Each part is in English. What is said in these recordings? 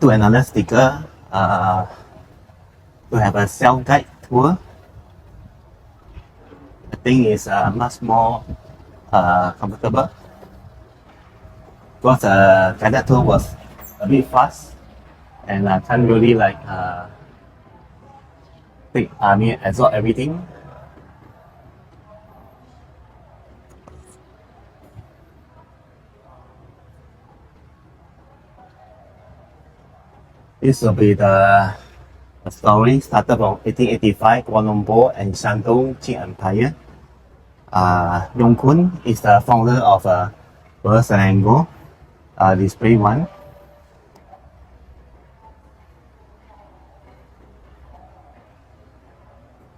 to another sticker to have a self-guide tour. I think it's much more comfortable because guided tour was a bit fast and I can't really like absorb everything. This will be the story started from 1885, Kuala Lumpur and Shandong Qing Empire. Yong Kun is the founder of Selangor, display one.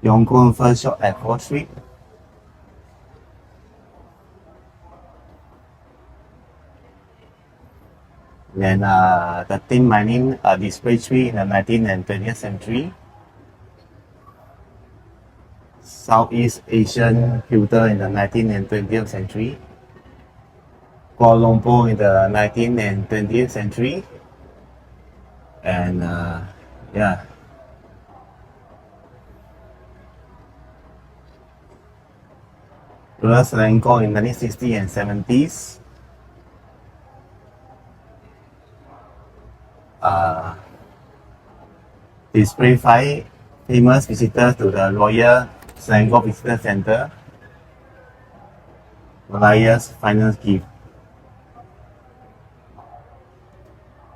Yong Kun first shot at 4th Street. Then the tin mining display 3 in the 19th and 20th century. Southeast Asian pewter in the 19th and 20th century. Kuala Lumpur in the 19th and 20th century. And yeah. Selangor in 1960s and 70s. Display 5 famous visitors to the Royal Selangor Visitor Center. Malaysia's finest gift.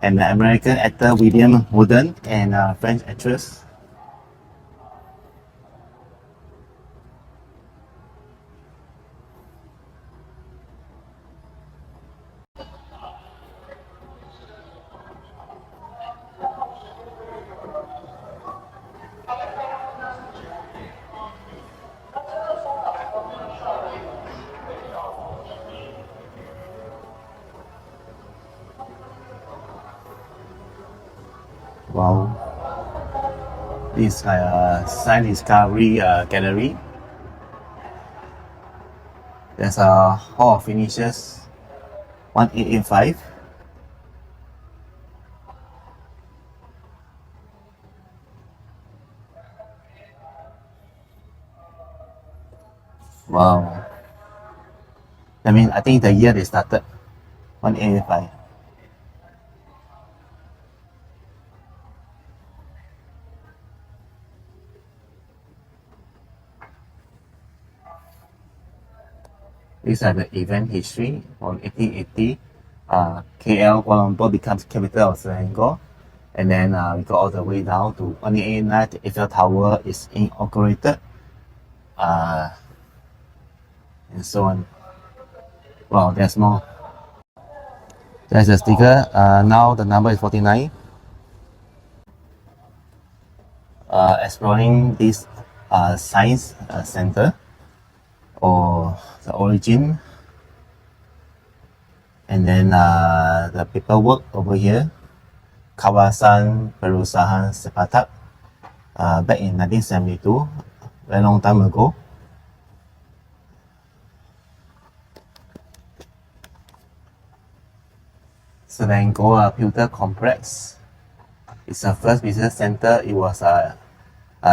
And the American actor William Holden and French actress. Wow, this is a science discovery gallery. There's a Hall of Finishes 1885. Wow. I think the year they started, 1885. These are the event history from 1880. KL, Kuala Lumpur becomes capital of Selangor. And then we go all the way down to 1889, the Eiffel Tower is inaugurated. And so on. Wow, there's more. There's a sticker. Now the number is 49. Exploring this science center or the origin, and then the paperwork over here, Kawasan Perusahaan Sepatak, back in 1972, very long time ago. Selangor Pewter Complex. It's the first business center. It was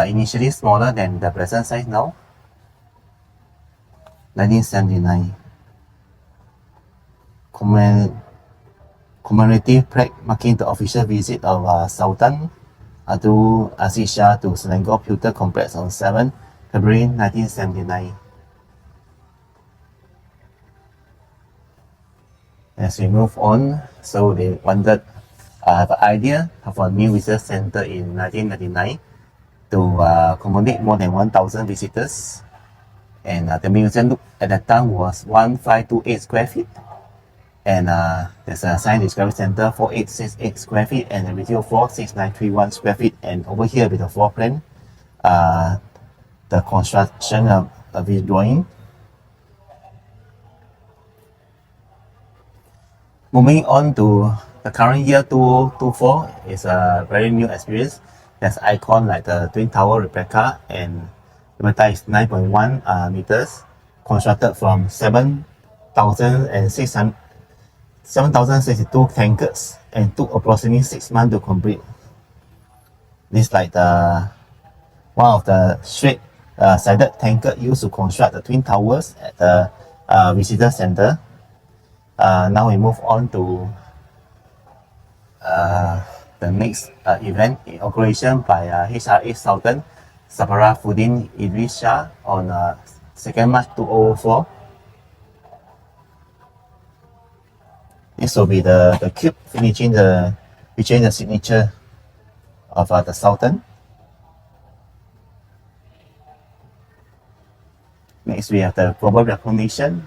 initially smaller than the present size now. 1979. Commemorative plaque marking the official visit of Sultan Abdul Aziz Shah to Selangor Pewter Complex on 7 February 1979. As we move on, so they wanted have an idea of a new research center in 1999 to accommodate more than 1,000 visitors. And the museum at that time was 1528 square feet. And there's a science discovery center 4868 square feet and a retail floor 6931 square feet. And over here with the floor plan, the construction of this drawing. Moving on to the current year 2024 is a very new experience. There's icon like the Twin Tower replica, and the meter is 9.1 meters, constructed from 7,062 tankers and took approximately 6 months to complete. This is like the one of the straight sided tanker used to construct the twin towers at the visitor center. Now we move on to the next event, inauguration by HRA Sultan Saparafuddin Idris Shah on 2nd March 2004. This will be the cube featuring the signature of the Sultan. Next, we have the global recognition.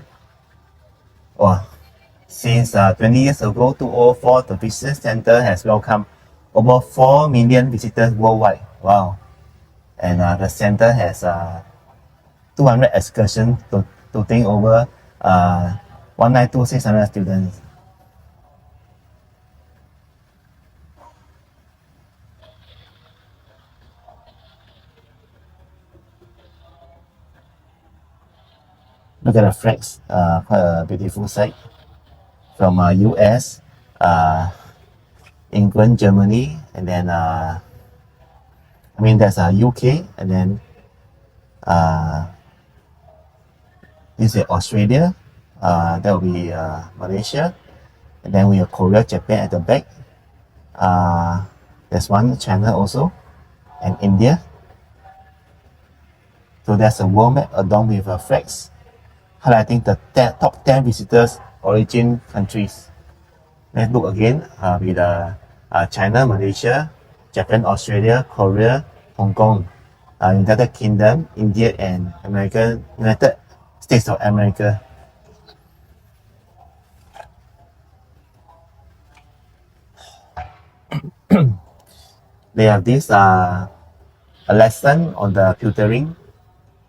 Since 20 years ago, 2004, the visitor center has welcomed over 4 million visitors worldwide. Wow! And the center has 200 excursions totaling over 192,600 students. Look at the flags, quite a beautiful sight from US, England, Germany, and then there's UK, and then this is Australia, that will be Malaysia, and then we have Korea, Japan at the back. There's one China also, and India. So there's a world map along with flags highlighting the top 10 visitors origin countries. Let's look again with China, Malaysia, Japan, Australia, Korea, Hong Kong, United Kingdom, India, and United States of America. They have this a lesson on the pewtering.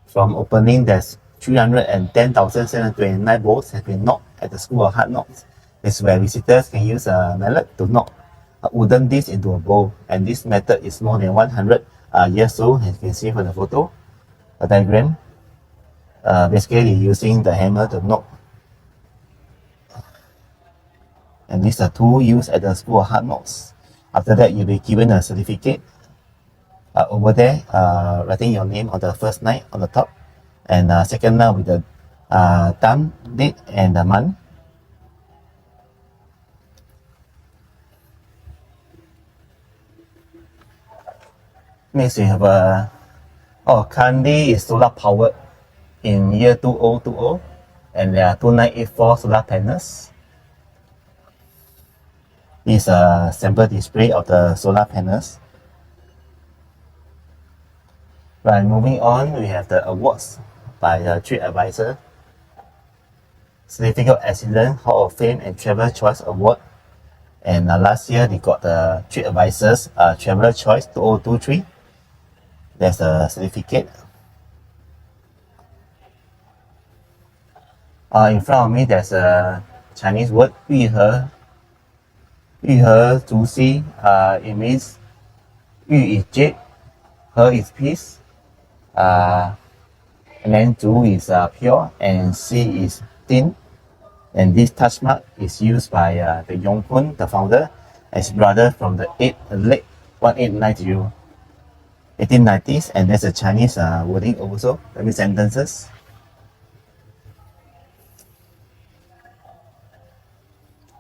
From opening, there's 310,729 bowls have been knocked at the School of Hard Knocks. This is where visitors can use a mallet to knock a wooden disc into a bowl, and this method is more than 100 years old, as you can see from the photo, a diagram. Basically using the hammer to knock. And these are two used at the School of Hard Knocks. After that, you'll be given a certificate over there, writing your name on the first night on the top, and second night with the time, date, and the month. Next, we have currently is solar powered in year 2020, and there are 2984 solar panels. This is a sample display of the solar panels. Right, moving on, we have the awards by TripAdvisor, Certificate of Excellence, Hall of Fame, and Travel Choice Award. And last year, they got the TripAdvisor's Traveler Choice 2023. There's a certificate. In front of me, there's a Chinese word, 玉和竹溪. It means 玉 is jade, 和 is peace, and then 竹 is pure, and C is thin. And this touch mark is used by the Yong Kun, the founder, as brother from the late 1890s, and there's a Chinese wording also, that means sentences.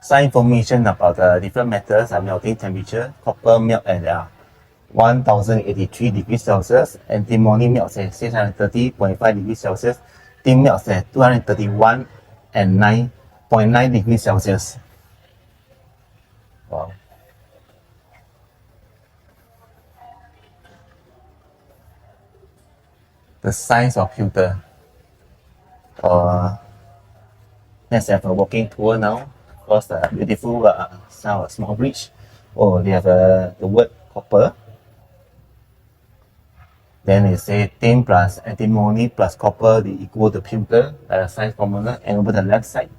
Some information about the different methods of melting temperature. Copper melt at 1083 degrees Celsius, antimony melts at 630.5 degrees Celsius, tin melts at 231 and 9.9 degrees Celsius. Wow. The size of pewter. Let's have a walking tour now. Across the beautiful small bridge. They have the word copper. Then they say tin plus antimony plus copper, they equal to pewter, science formula. And over the left side,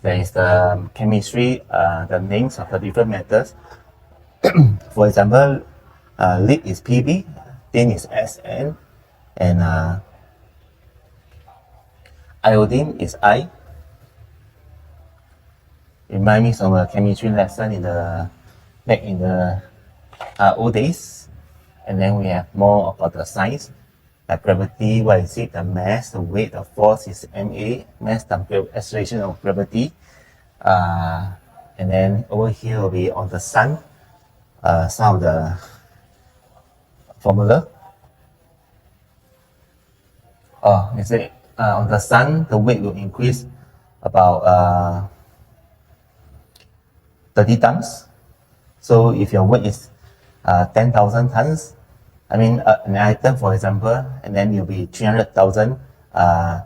there is the chemistry, the names of the different metals. For example, lead is Pb, tin is Sn, and iodine is I. Remind me of a chemistry lesson in the back in the old days. And then we have more about the science, like gravity. What is it? The mass, the weight, the force is ma, mass times acceleration of gravity. And then over here will be on the sun, some of the formula. Is it on the sun the weight will increase about 30 tons. So if your weight is 10,000 tons, I mean an item for example, and then you'll be 300,000 on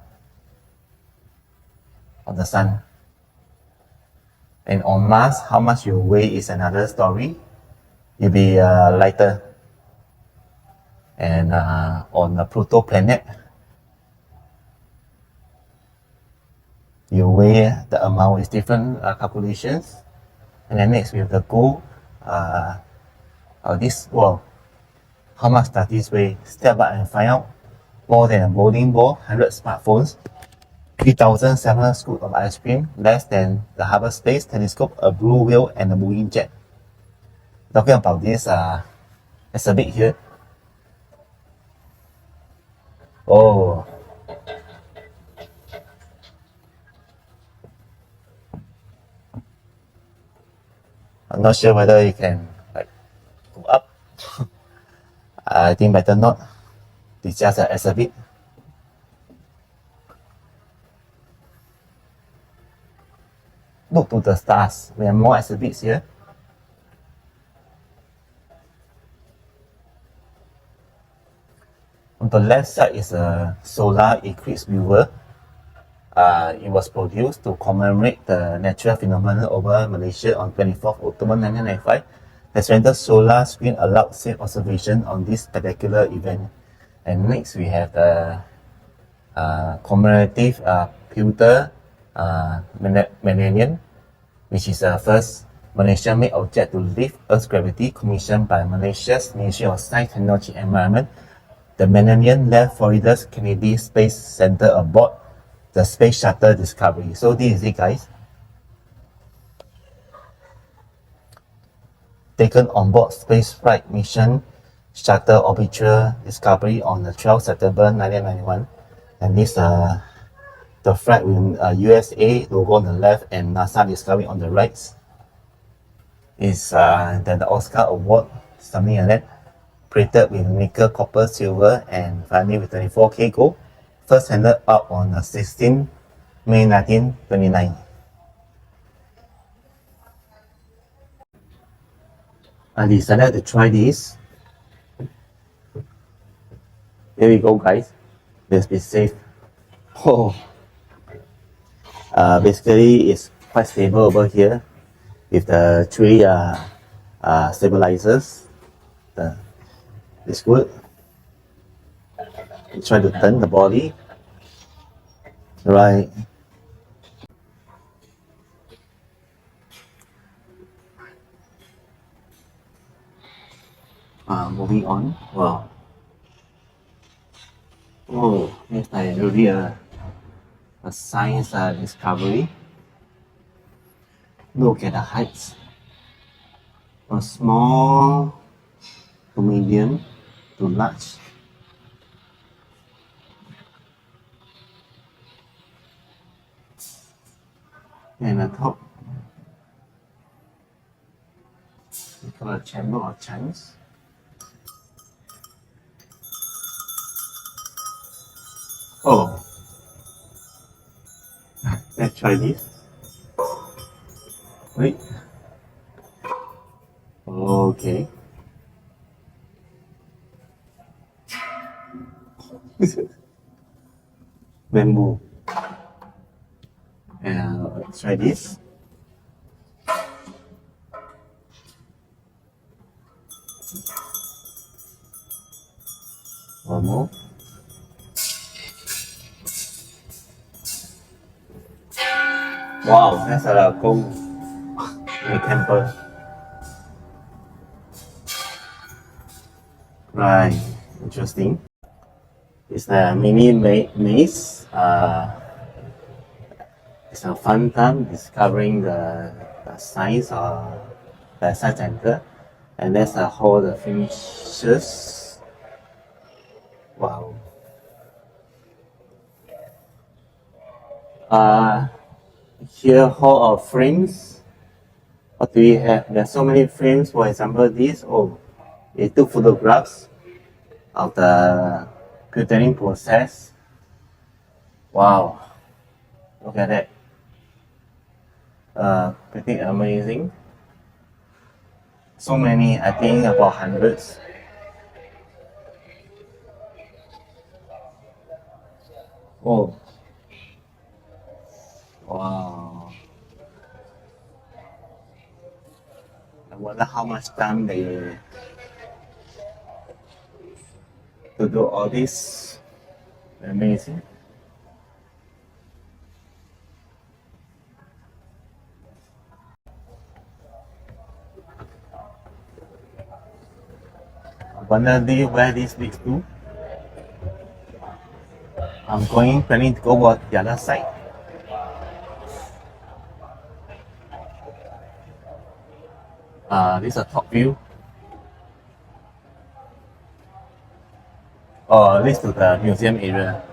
the sun. And on Mars, how much you weigh is another story. You'll be lighter. And on the Pluto planet, you weigh the amount is different calculations. And then next we have the goal of this world. How much does this weigh? Step up and find out. More than a bowling ball, 100 smartphones, 3,700 scoops of ice cream, less than the Hubble Space Telescope, a blue whale, and a moving jet. Talking about this exhibit here. Oh. I'm not sure whether you can go up. I think better not. It's just an exhibit. Look to the stars. We have more exhibits here. On the left side is a solar eclipse viewer. It was produced to commemorate the natural phenomenon over Malaysia on 24th October 1995. The central solar screen allowed safe observation on this particular event. And next we have the commemorative Pewter Millennium, which is the first Malaysian-made object to lift Earth's gravity, commissioned by Malaysia's Ministry of Science, Technology and Environment. The Millennium left Florida's Kennedy Space Center aboard the Space Shuttle Discovery. So this is it, guys. Taken on board space flight mission Shuttle Orbital Discovery on the 12th September 1991. And this the flag with USA logo on the left and NASA Discovery on the right. Is then the Oscar Award, something like that. Plated with nickel, copper, silver, and finally with 24K gold. First handed out on 16 May 1929. I decided to try this. Here we go, guys. Let's be safe. Oh, basically it's quite stable over here with the three stabilizers. It's good. You try to turn the body. Right. Moving on. Wow. Oh, it's like really a science discovery. Look at the heights. From small to medium to large. And the top, we call a chamber of chance. Oh, let's try this. Wait. Okay. Bamboo. And let's try this. One more. Wow, that's a gold in the temple. Right, interesting. It's a mini maze. It's a fun time discovering the science of the side center, and that's how the finishes. Wow. Here hall of frames. What do we have? There's so many frames. For example, this. Oh, it took photographs of the pewtering process. Wow, look at that. Pretty amazing. So many, I think about hundreds. Oh, wow. I wonder how much time they to do all this. Amazing. I wonder where this leads to. I'm planning to go on the other side. This is a top view. Oh, this to the museum area.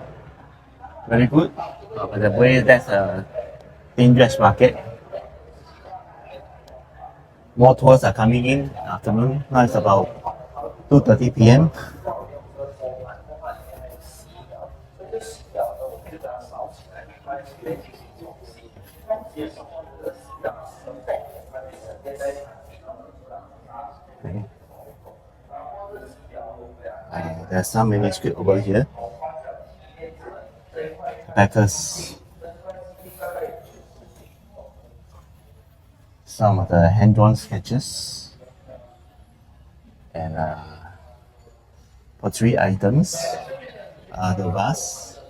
Very good. By the way, that's a dangerous market. More tours are coming in afternoon. Now it's about 2:30 p.m. Okay. There's some manuscript over here. Because some of the hand-drawn sketches and pottery items. The vase.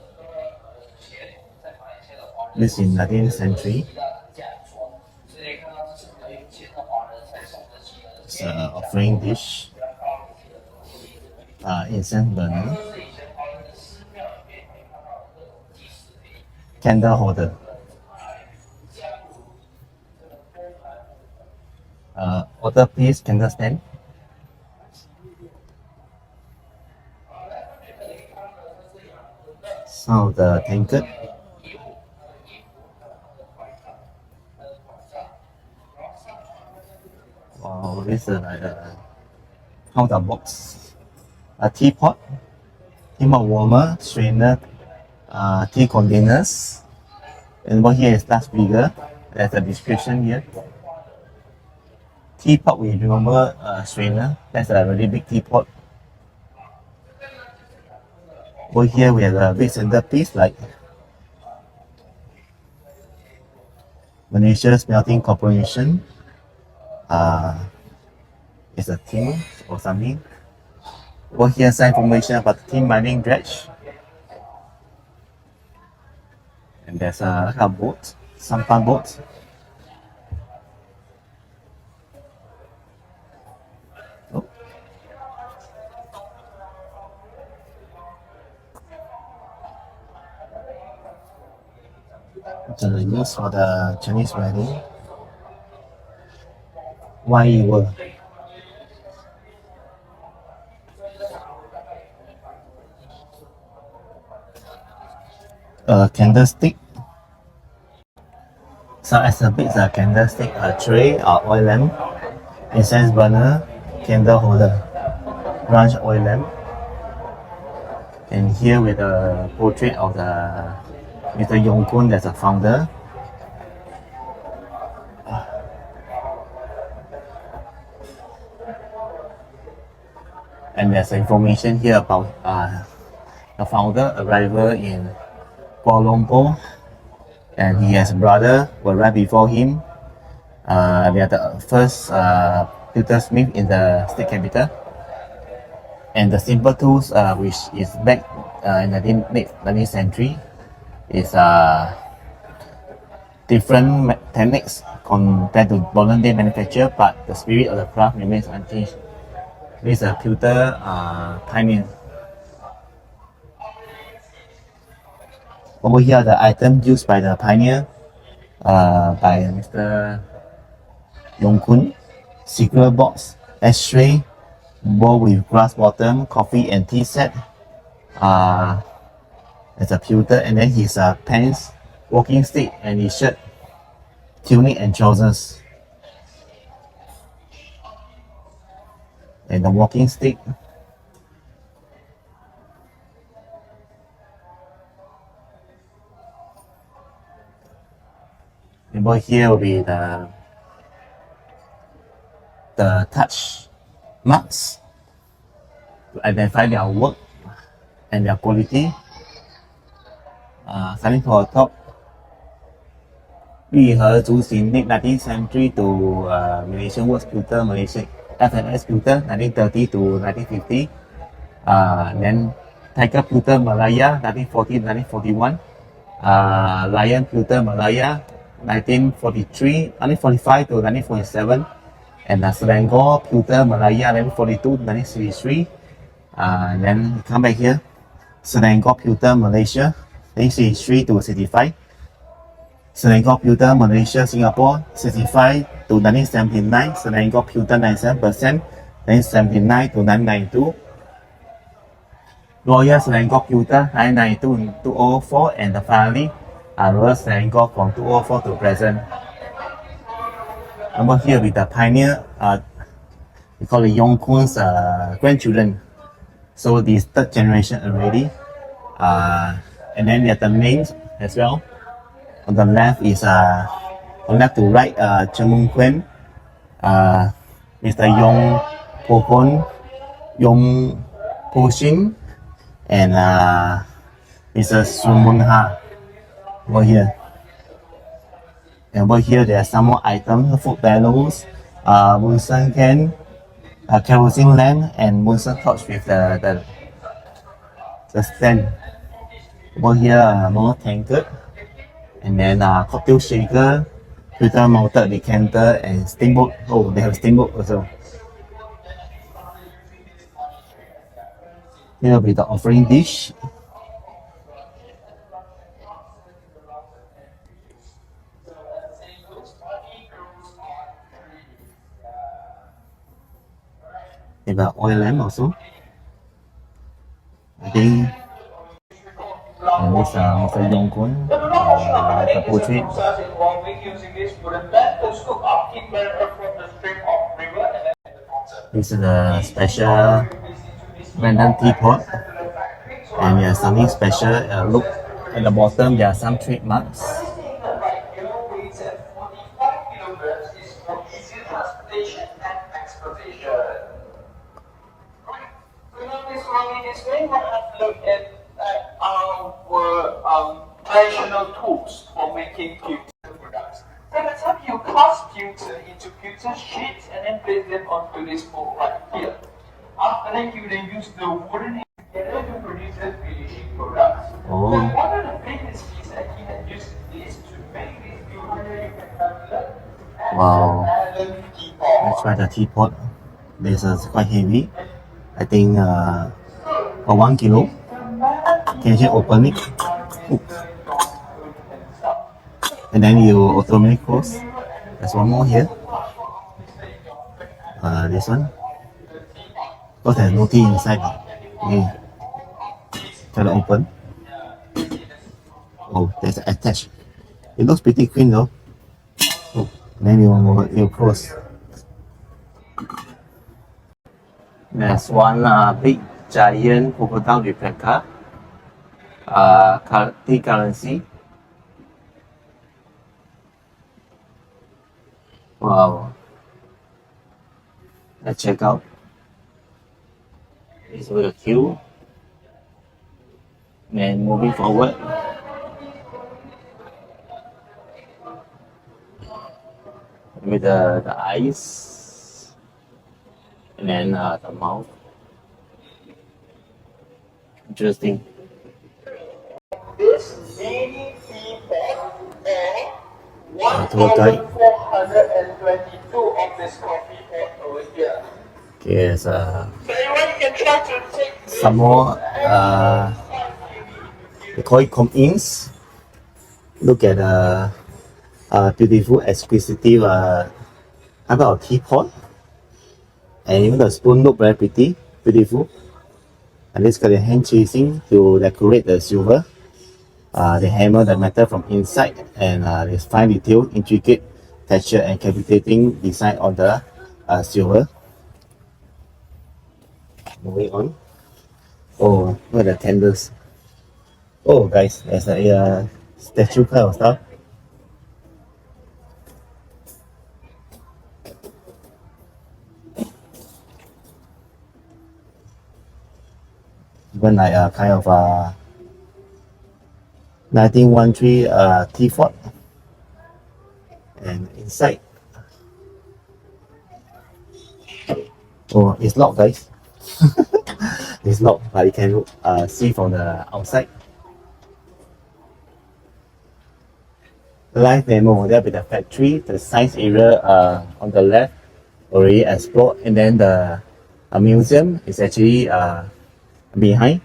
This in 19th century. It's an offering dish. Incense burner. Candle holder. Waterpiece candle stand. Some of the tankard. Wow, this is like a counter box. A teapot warmer, strainer, tea containers. And over here is much bigger. There's a description here. Teapot, we remember strainer. That's a really big teapot. Over here we have a big centerpiece like Malaysia Smelting Corporation. It's a tin or something. Over here some information about the tin mining dredge. And there's a boat, sampan boat. Oh. The use for the Chinese wedding. Why you were? A candlestick. Some exhibits are candlestick, a tray or oil lamp, incense burner, candle holder, branch oil lamp. And here with a portrait of the Mr. Yong Kun, that's a founder. And there's information here about the founder arrival in Kuala Lumpur, and he has a brother who arrived before him. They are the first pewter smith in the state capital. And the simple tools, which is back in the late 19th century, is different techniques compared to modern day manufacture, but the spirit of the craft remains unchanged. This is a pewter pioneer. Over here, the item used by the pioneer, by Mr. Yong Kun. cigar box, ashtray, bowl with glass bottom, coffee and tea set. There's a pewter, and then his pants, walking stick, and his shirt, tunic and trousers. And the walking stick. And over here will be the touch marks to identify their work and their quality. Starting from the top, 玉和竹行 19th century to Malaysian Works Pewter, Malaysian FMS Pewter 1930 to 1950. Then Tiger Pewter Malaya 1940 to 1941. Lion Pewter Malaya 1945 to 1947. And Selangor Pewter Malaya 1942 to 1963. And then we come back here, Selangor Pewter Malaysia 1963 to 65. Selangor Pewter Malaysia Singapore 65 to 1979. Selangor Pewter 97% 1979 to 1992. Royal Selangor Pewter 1992 to 2004, and finally Royal Selangor from 2004 to present. Over here with the pioneer, we call it Yong Kun's grandchildren. So this third generation already. And then there's the names as well. On the left is on left to right, Chemung Kuen, Mr. Yong Po Hon, Yong Po Shin, and Mr. Sumun Ha over here. And over here there are some more items: food bellows, Munson can, kerosene lamp, and Munson torch with the stand. Over here more tankard, and then cocktail shaker, filter mounted decanter, and steamboat. Oh, they have steamboat also. Here will be the offering dish. They have oil lamp also. I think. And this Mr. Yong Kun, the portrait. This is a special random teapot, and there's something special. Look at the bottom, there are some trademarks. Traditional tools for making pewter products. By the time you cast pewter into pewter sheets and then place them onto this mold right here. After that, you then use the wooden together to produce the finishing products. Oh. So one of the biggest keys that he had used this to make this beautiful rectangular. Wow. Let's try the teapot. This is quite heavy. I think for 1 kilo. Can you open it? Oops. And then you automatically close. There's one more here. This one. Because there's no tea inside. Okay. Try to open. Oh, there's attached. It looks pretty clean though. Oh, then you close. There's one big giant crocodile replica. Tea currency. Wow. Let's check out. This with a queue. And moving forward. With the eyes. And then the mouth. Interesting. This mini teapot and tour guide. 1,422 of this coffee pot over here. Okay, So you can try to take some more, we call it come-ins. Look at the beautiful, exquisite type of teapot. And even the spoon look very pretty, beautiful. And this got a hand chasing to decorate the silver. They hammer the metal from inside, and there's fine detail, intricate texture, and captivating design on the silver. Moving on. Oh, look at the candles. Oh, guys, there's a statue kind of stuff. Even like a kind of 1913 teapot. And inside, oh, it's locked, guys. It's locked, but you can see from the outside. Live demo, there'll be the factory, the science area on the left, already explored, and then the museum is actually behind,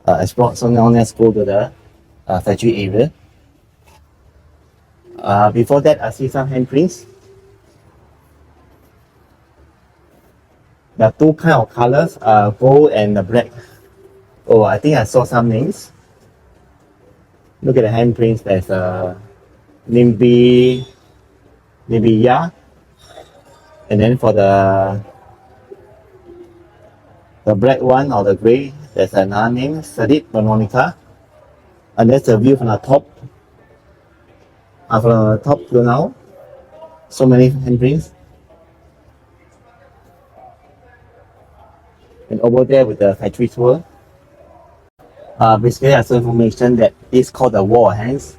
explored. So now let's go to the factory area. Before that, I see some handprints. There are two kind of colors, gold and the black. Oh, I think I saw some names. Look at the handprints. There's a Nimbi Ya, and then for the black one or the gray, there's another name, Sadit Monica. And that's the view from the top. From the top to now, so many handprints. And over there with the factory tour. Basically, there's information that is called the Wall of Hands.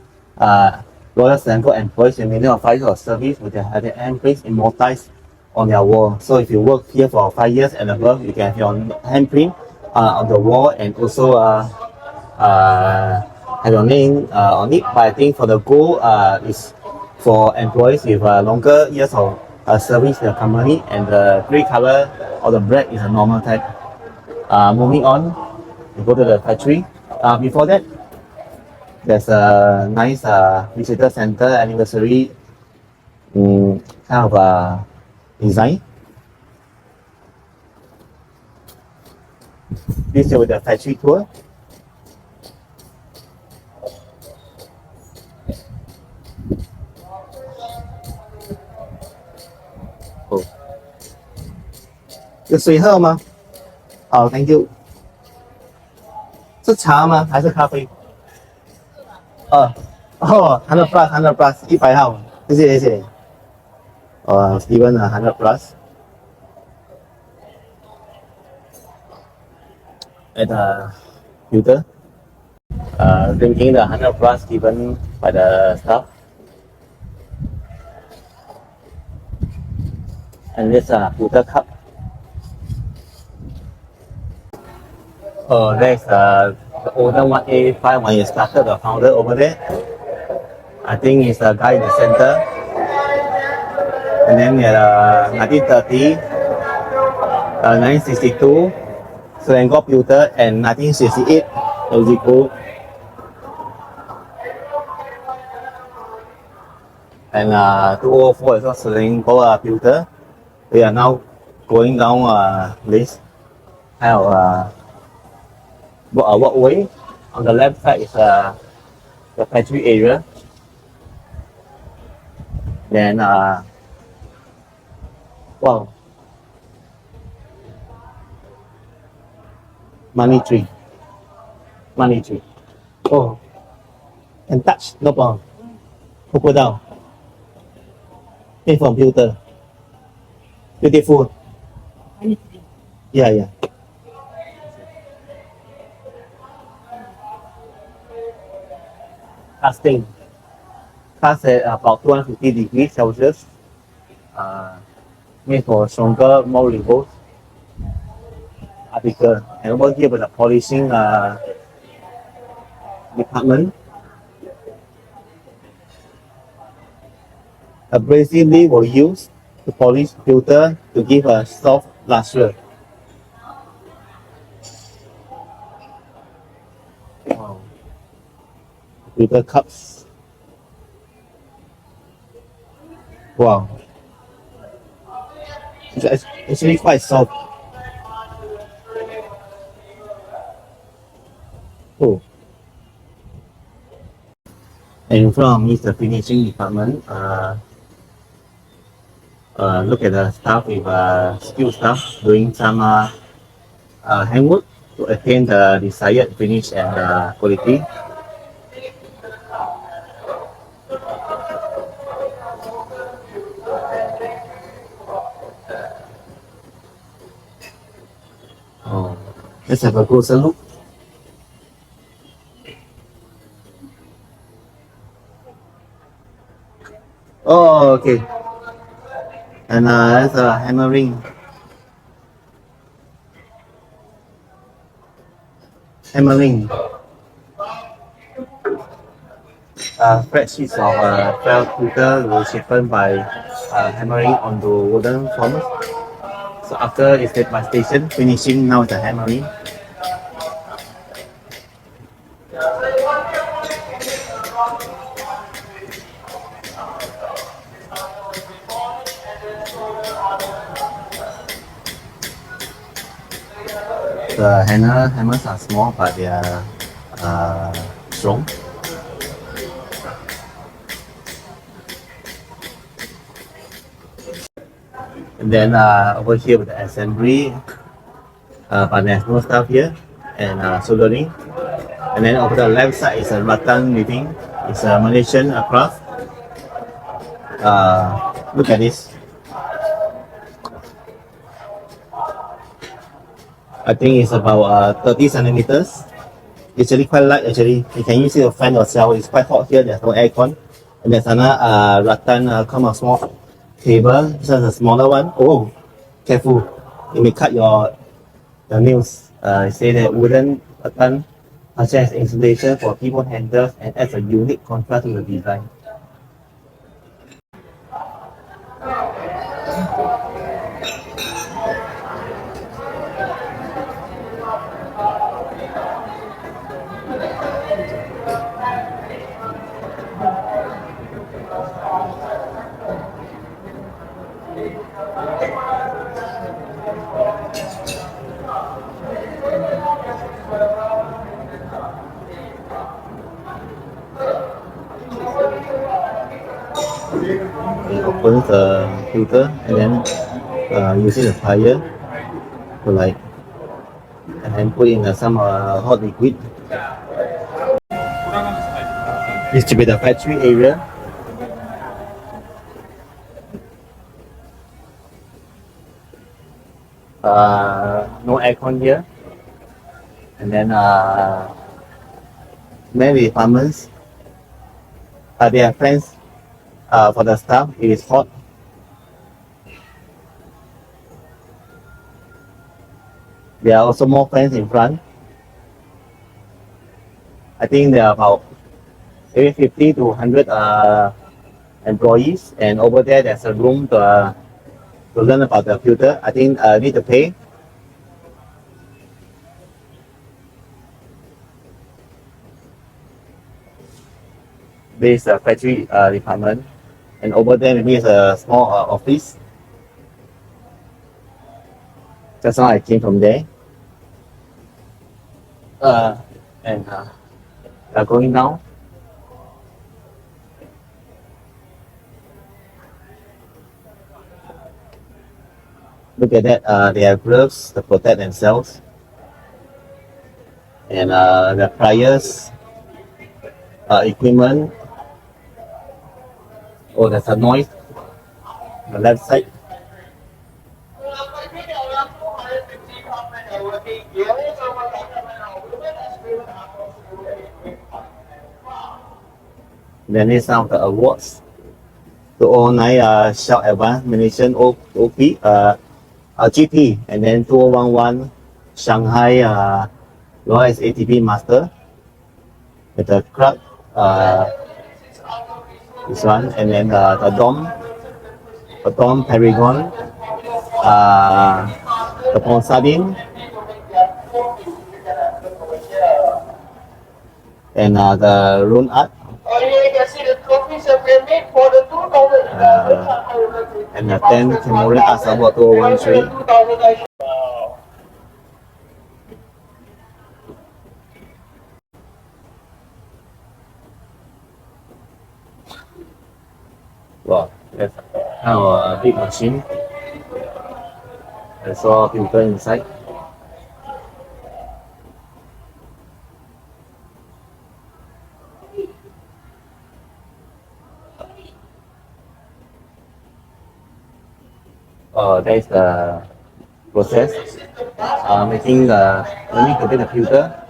Royal Selangor employees in many of 5 years of service with their handprints immortalized on their wall. So if you work here for 5 years and above, you can have your handprint on the wall, and also have your name on it. But I think for the gold is for employees with longer years of service in the company, and the grey color or the black is a normal type. Moving on, we go to the factory. Before that, there's a nice visitor center anniversary kind of design. This is with the factory tour. Oh. 有水喝吗？好 ，Thank you。是茶吗？还是咖啡？哦，100 plus 100 plus 100号，谢谢谢谢。given 100 plus. At Pewter, drinking the 100 plus given by the staff. And this Pewter cup. There's the older one, A5 one is started, the founder over there. I think it's the guy in the center. And then 1930, 1962, Selangor Pewter, and 1968, Mexico. And 2004 is also Selangor Pewter. We are now going down this kind of walkway. On the left side is the factory area. Then wow, money tree. Oh, can touch, no problem. Put down. Made from Pewter. Beautiful. Yeah. Casting. Cast at about 250 degrees Celsius. Made for stronger, more robust article. And over here with the polishing department. Abrasive leaf were used to polish pewter to give a soft luster. Wow. Pewter cups. Wow. It's actually quite soft. Oh. And in front of me is the finishing department. Look at the staff with skilled staff doing some handwork to attain the desired finish and quality. Oh, let's have a closer look. Oh, okay. And that's a hammering. Hammering. Flat sheets of pewter will shapen by hammering onto wooden forms. So after it's step by station, finishing now is the hammering. The hammers are small, but they are strong. And then over here with the assembly, but there's no stuff here, and soldering. And then over the left side is a rattan knitting. It's a Malaysian craft. Look at this. I think it's about 30 centimeters. It's actually quite light actually. You can use it to fan yourself. It's quite hot here. There's no aircon. And there's another rattan come a small table. This is a smaller one. Oh, careful. You may cut your nails. It say that wooden rattan such as insulation for keyboard handles and adds a unique contrast to the design. It opens the filter and then using the plier to like and then put in some hot liquid. This should be the factory area. No aircon here, and then many departments. They have fans for the staff. It is hot. There are also more fans in front. I think there are about maybe 50 to 100 employees, and over there there's a room to learn about the pewter. I think need to pay. This is the factory department, and over there maybe it's a small office. That's how I came from there. And they're going down. Look at that. They have gloves to protect themselves, and the pliers, equipment. Oh, there's a noise on the left side. Then is some of the awards. 2009 Shell Advanced Malaysian OP, GP, and then 2011 Shanghai Royal ATP Master with the club. This one, and then the Dom Paragon, the Ponsardin, and the Rune Art. Oh, yeah, you can see the trophies have been And the 10 Memorial Arts Award 2013. Wow, that's kind of a big machine. I saw Pewter inside. That is the process making the learning to make the pewter.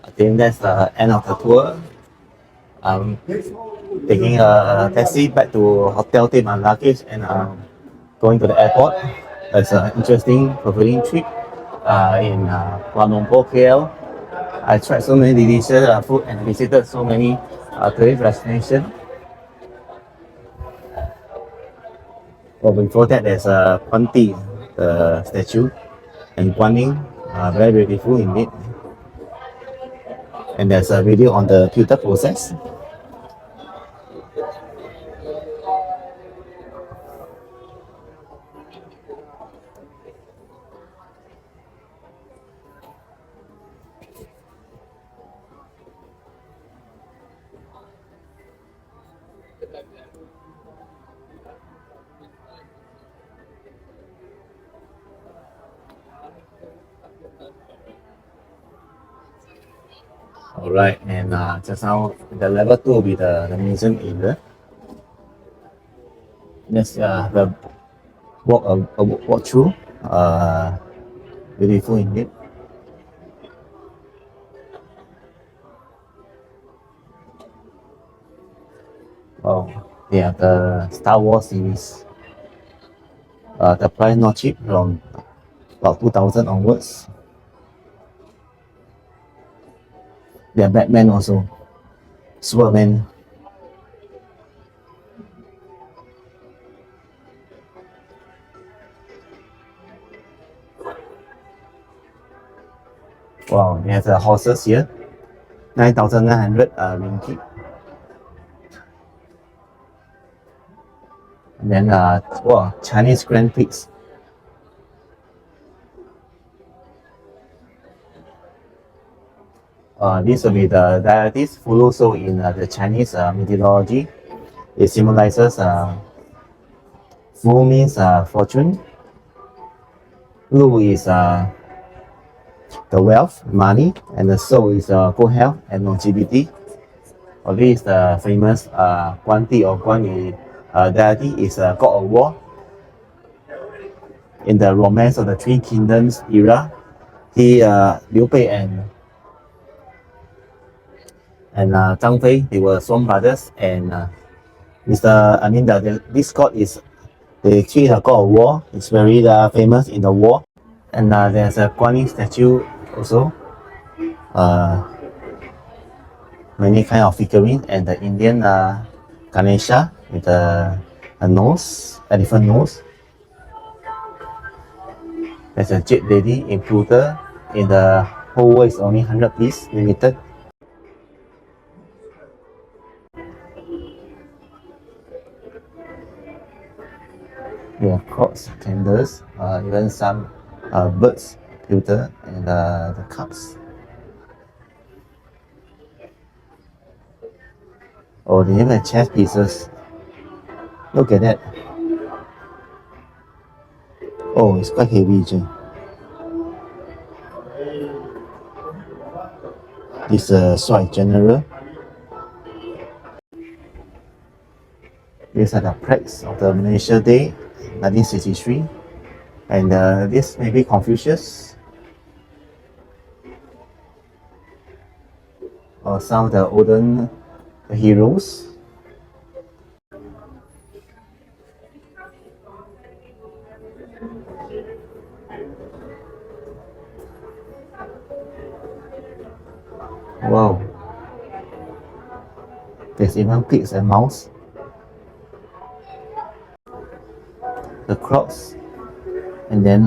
I think that's the end of the tour. I'm taking a taxi back to hotel, take my luggage, and going to the airport. It's an interesting, fulfilling trip in Kuala Lumpur, KL. I tried so many delicious food and visited so many tourist destinations. But before that, there's a Kwanti, the statue, and Guanyin, very beautiful indeed. And there's a video on the pewter process. Alright, and just now the level 2 will be the museum area. Let's the walk through. Beautiful indeed. Oh, they have the Star Wars series. The price not cheap, from about 2000 onwards. They are Batman also. Superman. Wow, they have the horses here. 9,900 ringgit. And then wow, Chinese Grand Prix. This will be the deities Fu so in the Chinese mythology. It symbolizes Fu means fortune. Lu is the wealth, money, and the soul is good health and longevity. This is the famous Guanti or Guanyi deity is god of war. In the Romance of the Three Kingdoms era, Liu Bei and Zhang Fei, they were sworn brothers, and this god is the god of war. It's very famous in the war, and there's a Guanyin statue also. Many kind of figurines, and the Indian Ganesha with a nose, elephant nose. There's a Jade Lady in pewter. In the whole world, is only 100 piece, limited. Yeah, crops, candles, even some birds, pewter, and the cups. Oh, they even have chess pieces. Look at that. Oh, it's quite heavy, Jay. This Sword General. These are the plaques of the Malaysia Day, 1963. And this may be Confucius. Or some of the olden heroes. Wow. There's even pigs and mouse. The cross. And then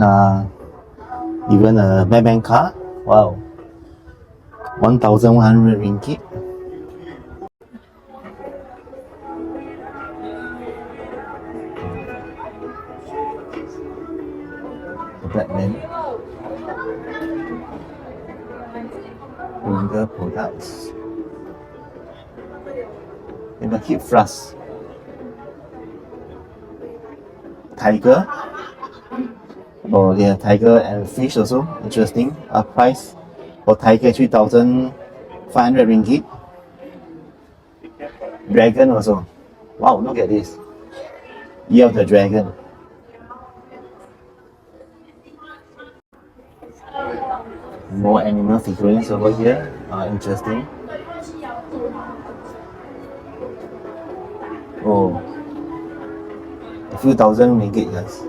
even a Batman car. Wow. 1,100 ringgit. The Batman. Finger products. And the hip thrust. Tiger. Oh yeah, tiger and fish also. Interesting. Price for tiger 3,500 ringgit. Dragon also. Wow, look at this. Year of the Dragon. More animal figurines over here. Interesting. Oh, a few thousand ringgit, guys.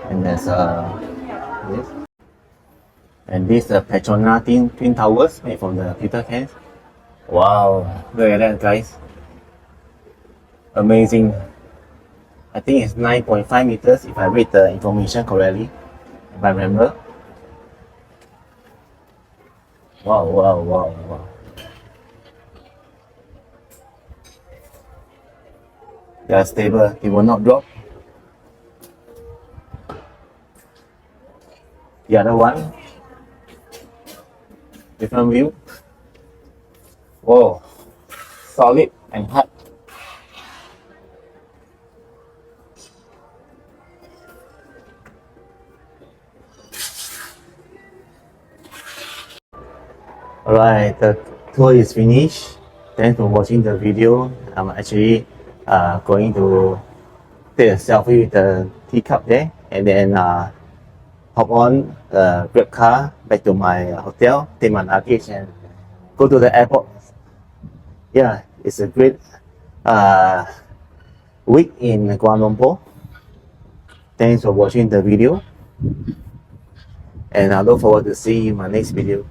And there's this. And this Petronas twin towers made from the pewter cans. Wow, look at that, guys. Amazing. I think it's 9.5 meters if I read the information correctly, if I remember. Wow, wow, wow, wow. They are stable, they will not drop. The other one, different view. Whoa, solid and hard. Alright, the tour is finished. Thanks for watching the video. I'm actually going to take a selfie with the teacup there and then hop on the Grab car back to my hotel, take my luggage and go to the airport. Yeah, it's a great week in Kuala Lumpur. Thanks for watching the video and I look forward to seeing you in my next video.